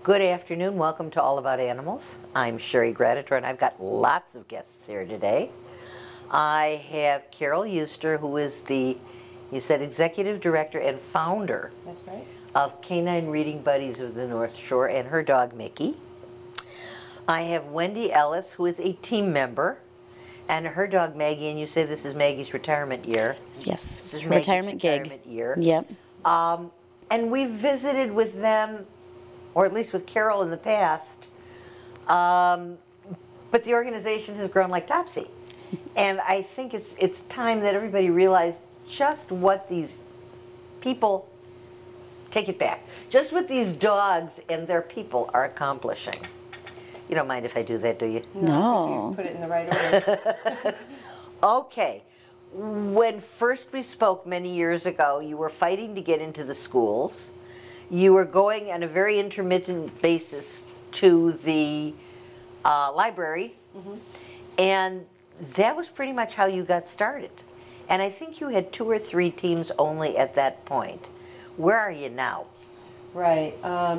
Good afternoon. Welcome to All About Animals. I'm Sherry Gratitor, and I've got lots of guests here today. I have Carol Euster, who is the, you said, executive director and founder. That's right. Of Canine Reading Buddies of the North Shore, and her dog Mickey. I have Wendy Ellis, who is a team member, and her dog Maggie, and you say this is Maggie's retirement year. Yes, this is her Maggie's retirement gig. Year. Yep. And we've visited with them, or at least with Carol in the past, but the organization has grown like Topsy. And I think it's time that everybody realized just what these people, take it back, just what these dogs and their people are accomplishing. You don't mind if I do that, do you? No. You put it in the right order. Okay. When first we spoke many years ago, you were fighting to get into the schools. You were going on a very intermittent basis to the library, and that was pretty much how you got started. And I think you had 2 or 3 teams only at that point. Where are you now? Right.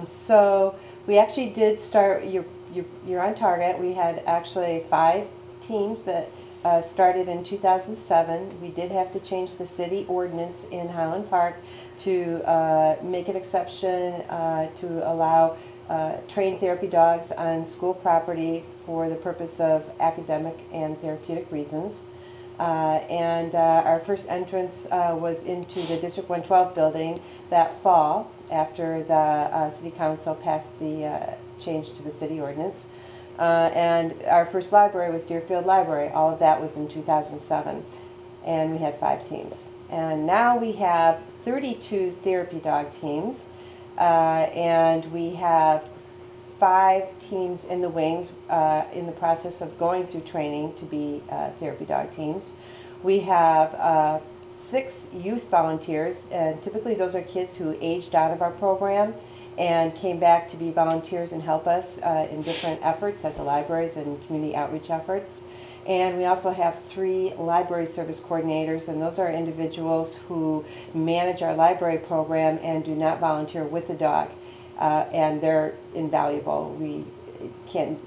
So we actually did start. You're on target. We had actually 5 teams that started in 2007. We did have to change the city ordinance in Highland Park to make an exception to allow trained therapy dogs on school property for the purpose of academic and therapeutic reasons. Our first entrance was into the District 112 building that fall after the City Council passed the change to the city ordinance. And our first library was Deerfield Library. All of that was in 2007. And we had 5 teams. And now we have 32 therapy dog teams. And we have 5 teams in the wings in the process of going through training to be therapy dog teams. We have 6 youth volunteers, and typically those are kids who aged out of our program and came back to be volunteers and help us in different efforts at the libraries and community outreach efforts. And we also have 3 library service coordinators, and those are individuals who manage our library program and do not volunteer with the dog. And they're invaluable. We can't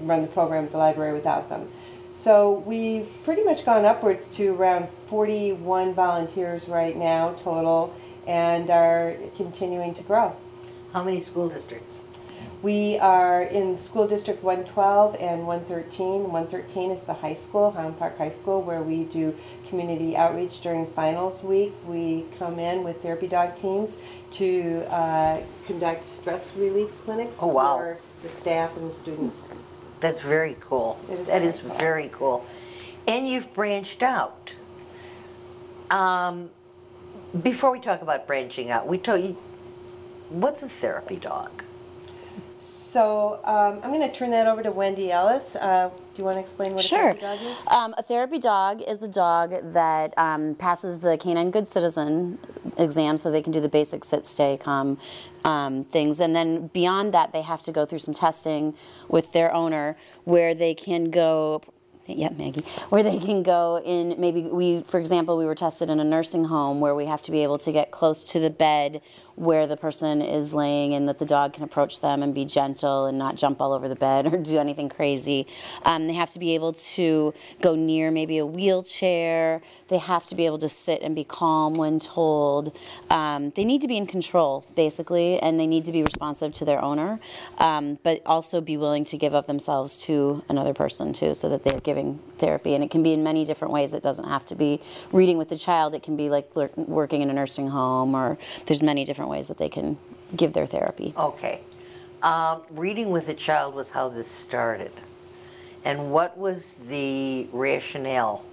run the program at the library without them. So we've pretty much gone upwards to around 41 volunteers right now total, and are continuing to grow. How many school districts? We are in School District 112 and 113. 113 is the high school, Highland Park High School, where we do community outreach during finals week. We come in with therapy dog teams to conduct stress relief clinics for the staff and the students. That's very cool. That is very cool. And you've branched out. Before we talk about branching out, we told you, what's a therapy dog? So I'm going to turn that over to Wendy Ellis. Do you want to explain what a therapy dog is? A therapy dog is a dog that passes the Canine Good Citizen exam, so they can do the basic sit, stay, come things. And then beyond that, they have to go through some testing with their owner where they can go. Yeah, Maggie. Where they can go in, maybe for example, we were tested in a nursing home where we have to be able to get close to the bed where the person is laying, and that the dog can approach them and be gentle and not jump all over the bed or do anything crazy. They have to be able to go near maybe a wheelchair. They have to be able to sit and be calm when told. They need to be in control, basically, and they need to be responsive to their owner, but also be willing to give of themselves to another person, too, so that they're giving therapy. And it can be in many different ways. It doesn't have to be reading with the child. It can be like working in a nursing home, or there's many different ways that they can give their therapy. Okay. Reading with a child was how this started. And what was the rationale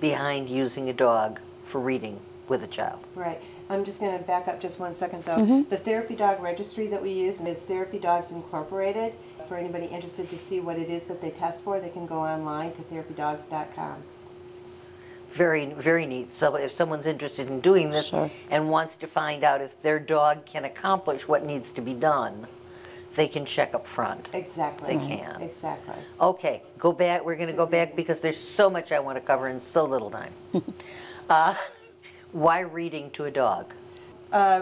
behind using a dog for reading with a child? Right. I'm just going to back up just 1 second, though. The therapy dog registry that we use is Therapy Dogs Incorporated. For anybody interested to see what it is that they test for, they can go online to therapydogs.com. Very, very neat. So if someone's interested in doing this and wants to find out if their dog can accomplish what needs to be done, they can check up front. Exactly. They can. Exactly. Okay, go back. We're going to go back because there's so much I want to cover in so little time. Why reading to a dog?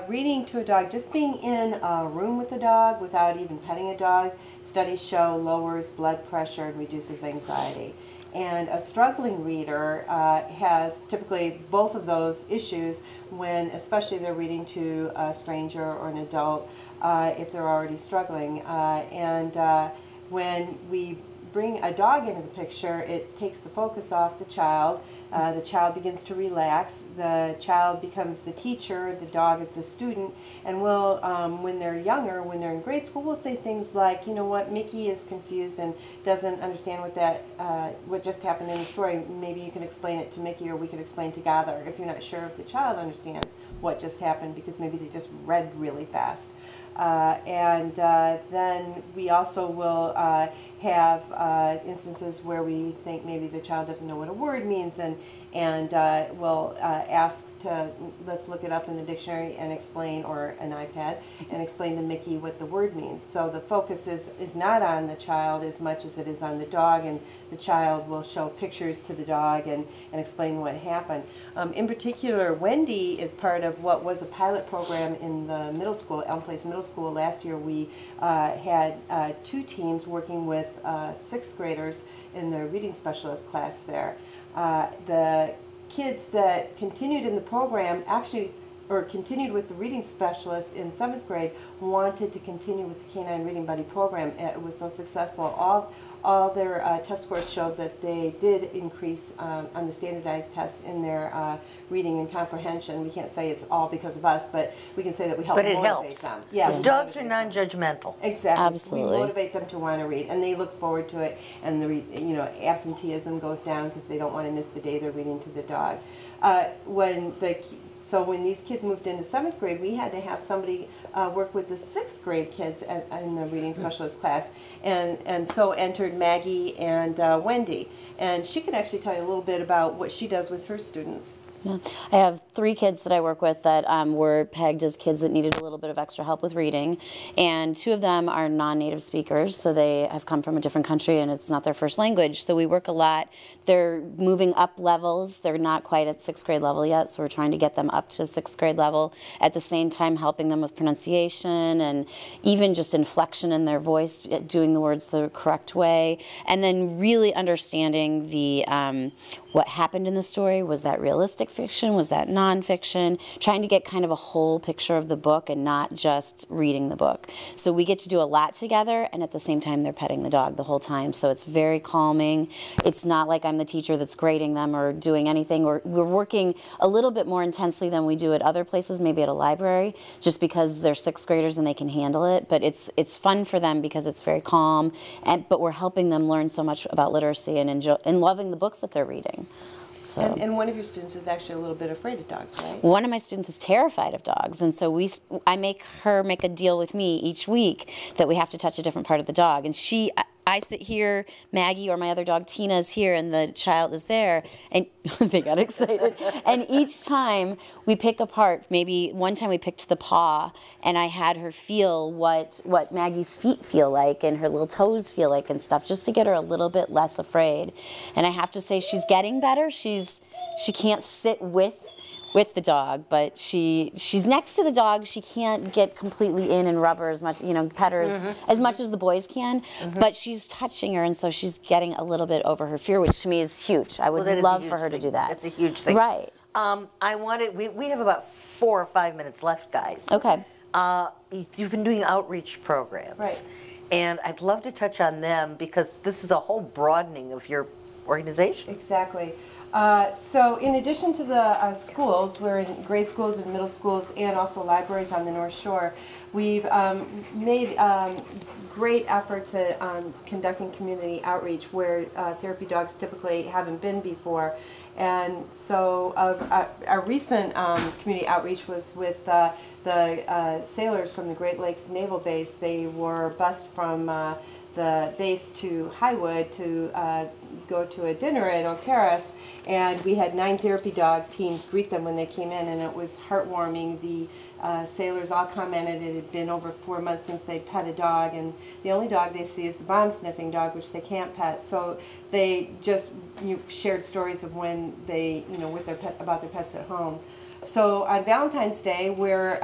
reading to a dog, just being in a room with a dog without even petting a dog, studies show lowers blood pressure and reduces anxiety. And a struggling reader has typically both of those issues when, especially they're reading to a stranger or an adult, if they're already struggling. When we bring a dog into the picture, it takes the focus off the child. The child begins to relax. The child becomes the teacher. The dog is the student. And we'll, when they're younger, when they're in grade school, we'll say things like, you know what, Mickey is confused and doesn't understand what just happened in the story. Maybe you can explain it to Mickey, or we could explain together if you're not sure if the child understands what just happened, because maybe they just read really fast. Then we also will have instances where we think maybe the child doesn't know what a word means, and we'll ask to, let's look it up in the dictionary and explain, or an iPad, and explain to Mickey what the word means. So the focus is not on the child as much as it is on the dog, and the child will show pictures to the dog and explain what happened. In particular, Wendy is part of what was a pilot program in the middle school, Elm Place Middle School. Last year we had 2 teams working with 6th graders in the reading specialist class there. The kids that continued in the program continued with the reading specialist in 7th grade wanted to continue with the Canine Reading Buddy program. It was so successful. All their test scores showed that they did increase on the standardized tests in their reading and comprehension. We can't say it's all because of us, but we can say that we help motivate them. Yeah, because dogs are non-judgmental. Exactly. Absolutely. We motivate them to want to read, and they look forward to it. And the absenteeism goes down because they don't want to miss the day they're reading to the dog. So when these kids moved into 7th grade, we had to have somebody work with the 6th grade kids in the reading specialist class, and so entered Maggie and Wendy. And she can actually tell you a little bit about what she does with her students. Yeah. I have 3 kids that I work with that were pegged as kids that needed a little bit of extra help with reading, and 2 of them are non-native speakers, so they have come from a different country and it's not their first language, so we work a lot. They're moving up levels. They're not quite at 6th grade level yet, so we're trying to get them up to 6th grade level, at the same time helping them with pronunciation and even just inflection in their voice, doing the words the correct way, and then really understanding the what happened in the story. Was that realistic fiction? Was that nonfiction? Trying to get kind of a whole picture of the book and not just reading the book. So we get to do a lot together, and at the same time they're petting the dog the whole time. So it's very calming. It's not like I'm the teacher that's grading them or doing anything. We're working a little bit more intensely than we do at other places, maybe at a library, just because they're 6th graders and they can handle it. But it's fun for them because it's very calm, but we're helping them learn so much about literacy and loving the books that they're reading. So. And one of your students is actually a little bit afraid of dogs, right? One of my students is terrified of dogs, and so I make her make a deal with me each week that we have to touch a different part of the dog. And I sit here, Maggie or my other dog Tina is here, and the child is there, and they got excited. And each time we pick apart, maybe one time we picked the paw, and I had her feel what Maggie's feet feel like and her little toes feel like and stuff, just to get her a little bit less afraid. And I have to say she's getting better. She can't sit with the dog, but she's next to the dog. She can't get completely in and rub her as much, pet her as much as the boys can, but she's touching her, and so she's getting a little bit over her fear, which to me is huge. I would love for her to do that. That's a huge thing. Right. We have about 4 or 5 minutes left, guys. Okay. You've been doing outreach programs. Right. And I'd love to touch on them because this is a whole broadening of your organization. Exactly. So in addition to the schools, we're in grade schools and middle schools and also libraries on the North Shore. We've made great efforts at conducting community outreach where therapy dogs typically haven't been before. And so our recent community outreach was with the sailors from the Great Lakes Naval Base. They were bused from the base to Highwood to go to a dinner at O'Karis, and we had 9 therapy dog teams greet them when they came in, and it was heartwarming. The sailors all commented it had been over 4 months since they'd pet a dog, and the only dog they see is the bomb-sniffing dog, which they can't pet. So they just shared stories of when they, with their pet, about their pets at home. So on Valentine's Day, we're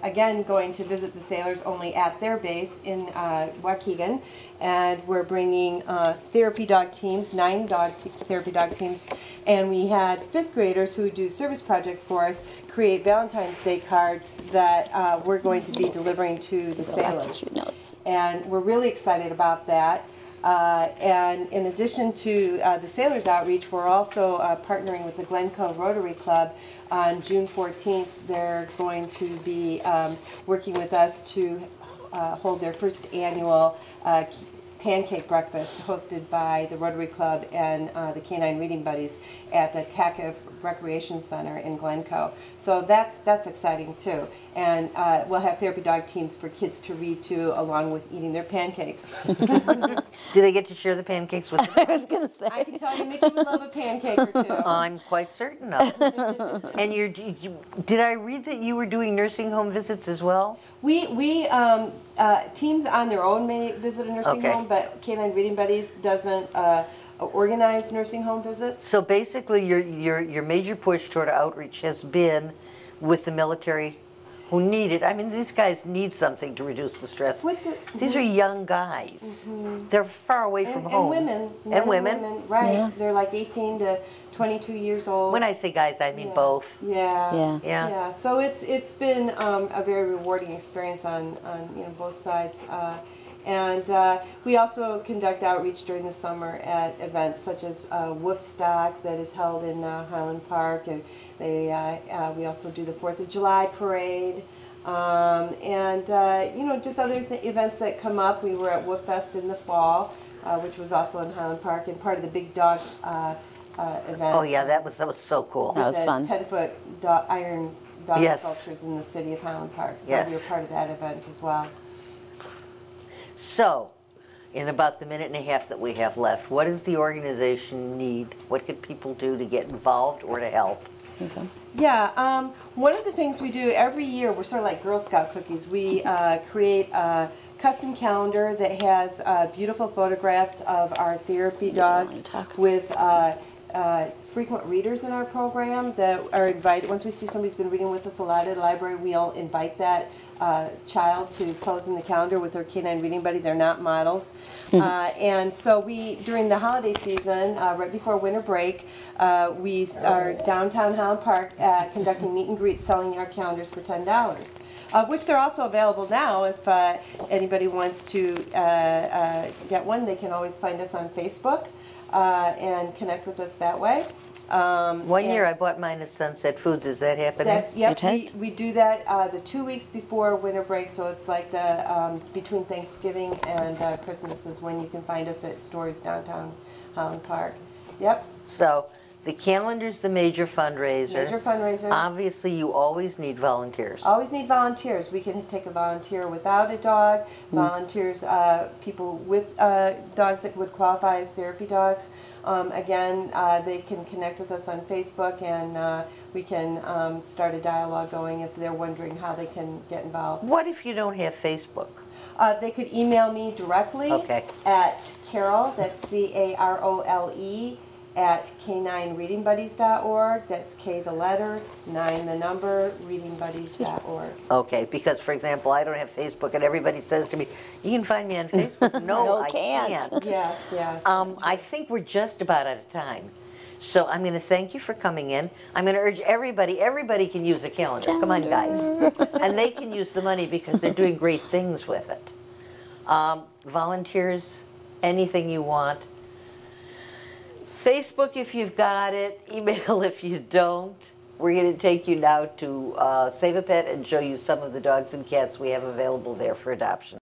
again going to visit the sailors only at their base in Waukegan, and we're bringing therapy dog teams, 9 therapy dog teams, and we had 5th graders who do service projects for us create Valentine's Day cards that we're going to be delivering to the sailors. Lots of cute notes. And we're really excited about that. And in addition to the Sailors Outreach, we're also partnering with the Glencoe Rotary Club. On June 14th, they're going to be working with us to hold their first annual pancake breakfast hosted by the Rotary Club and the Canine Reading Buddies at the TACF Recreation Center in Glencoe. So that's exciting too. And we'll have therapy dog teams for kids to read to along with eating their pancakes. Do they get to share the pancakes with you? I was going to say. I can tell you, Mickey would love a pancake or two. I'm quite certain of it. And did I read that you were doing nursing home visits as well? Teams on their own may visit a nursing Okay. home, but Canine Reading Buddies doesn't organize nursing home visits. So basically, your major push toward outreach has been with the military who need it. I mean, these guys need something to reduce the stress. These are young guys. They're far away from home. And women. And women. Right. Yeah. They're like 18 to 22 years old. When I say guys, I mean Yeah. both. Yeah. Yeah. So it's been a very rewarding experience on both sides. We also conduct outreach during the summer at events such as Woofstock that is held in Highland Park, and we also do the 4th of July parade, just other events that come up. We were at Woof Fest in the fall, which was also in Highland Park, and part of the Big Dog event. Oh yeah, that was so cool. That was fun. 10-foot iron dog Yes. sculptures in the city of Highland Park. So Yes. we were part of that event as well. So, in about the minute and a half that we have left, what does the organization need? What could people do to get involved or to help? Okay. Yeah, one of the things we do every year, we're sort of like Girl Scout cookies. We create a custom calendar that has beautiful photographs of our therapy dogs with frequent readers in our program that are invited. Once we see somebody's been reading with us a lot at the library, we'll invite that child to pose in the calendar with their canine reading buddy. They're not models. And so during the holiday season, right before winter break, we are downtown Highland Park conducting meet and greets, selling our calendars for $10. Which they're also available now. If anybody wants to get one, they can always find us on Facebook and connect with us that way. One year I bought mine at Sunset Foods. Is that happening? We do that the 2 weeks before winter break, so it's like the between Thanksgiving and Christmas is when you can find us at stores downtown Highland Park. Yep. So the calendar's the major fundraiser. Major fundraiser. Obviously, you always need volunteers. Always need volunteers. We can take a volunteer without a dog, volunteers, people with dogs that would qualify as therapy dogs. Again, they can connect with us on Facebook, and we can start a dialogue going if they're wondering how they can get involved. What if you don't have Facebook? They could email me directly at Carole, that's CAROLE, at k9readingbuddies.org. That's K the letter, 9 the number, readingbuddies.org. Okay, because for example, I don't have Facebook, and everybody says to me, "You can find me on Facebook." No, No, I can't. Yes, yes. I think we're just about out of time. So I'm going to thank you for coming in. I'm going to urge everybody can use a calendar. Come on, guys. And they can use the money because they're doing great things with it. Volunteers, anything you want. Facebook if you've got it, email if you don't. We're going to take you now to Save a Pet and show you some of the dogs and cats we have available there for adoption.